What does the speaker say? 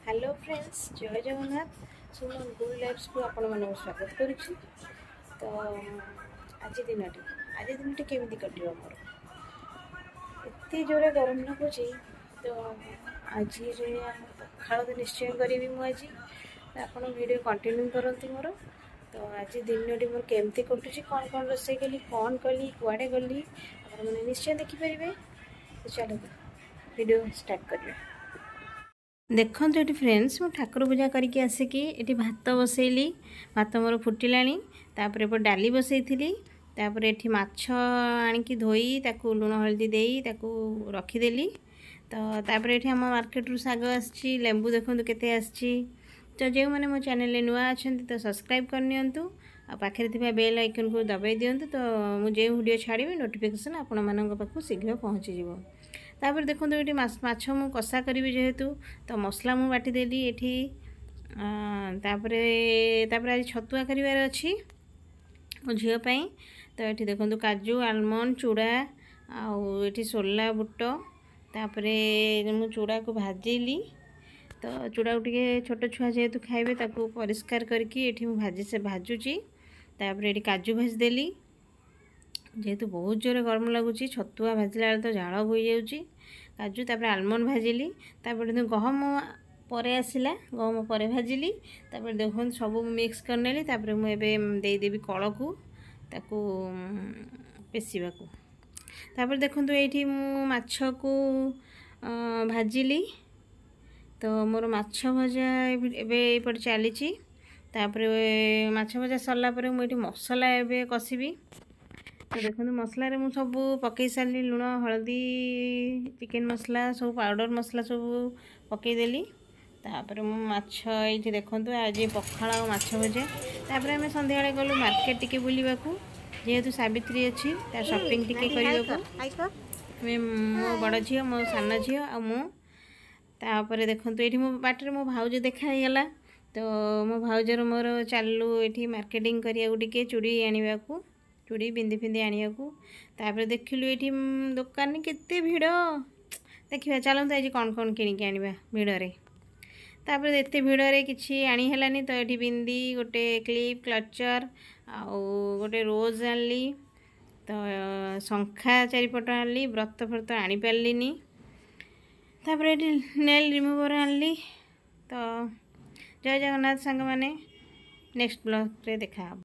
Hello friends, जय जगन्नाथ। सुमन good lives को आपण मानक स्वागत करुच्ची। तो आज दिनटी केमी कटिव मोर एत जोरे गरम लगुच। तो आज पखाड़ तो निश्चय करी मुझे आप वीडियो कंटिन्यू करती मोर। तो आज दिन मोर केमती कटुची, कौन कौन रोसे कली, कौन कली, कुआड़े गली आप निश्चय देखिपारे। तो चलो वीडियो स्टार्ट करिए। देखो ये फ्रेंड्स, मु ठाकुर पूजा करके आसिकी ये भात बसैली। भात मोर फुटिलानी। तापर एपट डाली बसैली। तापर ये माछ आनिकी धोई ताकू लुण हल्दी देई ताकू रखीदेली। तो तापर ये आम मार्केट रु साग आसी, लेंबू देखो केते आसी। तो जो मैंने मो चैनल नुआ अच्छा तो सब्सक्राइब करनियंतु आ पाखे थी बेल आइकन को दबाई दिंतु। तो मुझे वीडियो छाड़ी नोटिफिकेशन आपण मानक पाखु शीघ्र पहुँचीज। तापर देखो ये माछ मु कषा करी जेहेतु तो मसला मु बाटिदेली ये। तापर आज छतुआ करार अच्छी मो झीपाई। तो ये देखो काजू, आलमंड, चूड़ा आठी सोला बुट। तापर मु चूड़ा को भाजिली। तो चूड़ा को टे छोट छुआ जेहेतु खाइबे ताकू परिष्कार करके भाजी से भाजुची। तापर ये काजू भाजिदेली जेहेतु बहुत जोर गरम लगुच। छतुआ भाजला तो झाड़ बोई जाऊँगी। काजू तापर आलमंड भाजिली। तापर गहम पर आसला, गहम पर भाजिली। तापर देखो सब मिक्स करनेली। तापर मुझे कल को ताकू पेशिबा को। तापर देखो ये माछ को भाजिली। तो मोर माछ भजा एपटे चली। तापर माछ भजा सरला मुझे मसला एवं कषिबी। तो देखो मसला रे मु सब पकई सारी, लुण हल्दी चिकेन मसला सब पाउडर मसला सब पकईदेली। तापर मु माछ ये देखो आज पखाड़ और माछ भजा। तापर आम संध्या गलु मार्केट टिके बुलवाक जेहेतु सावित्री अच्छी तार शॉपिंग टिके करने मो बड़ झी, मो सान झी आ मु। तापर देखो ये मो बाटर मो भाउज देखाईगला। तो मो भाउजर मोर चलू ये मार्केटिंग करिया चूड़ी आने को, चूड़ी बिंदी फिंदी आने को। तापर देखिलु ये दुकान केते भिड़। देखिए चलते आज कौन कौन किणिक आनिबा भिड़े। तापर एत भिड़े किसी आनी हेलानी। तो ये बिंदी गोटे क्लिप क्लचर आउ गोटे रोज आनली। तो शंखा चारिपट आनली, व्रत फ्रत आनी पारलिनी। तापर ये नेल रिमूवर आनली। तो जय जगन्नाथ सांग माने, नेक्स्ट ब्लॉग रे देखा।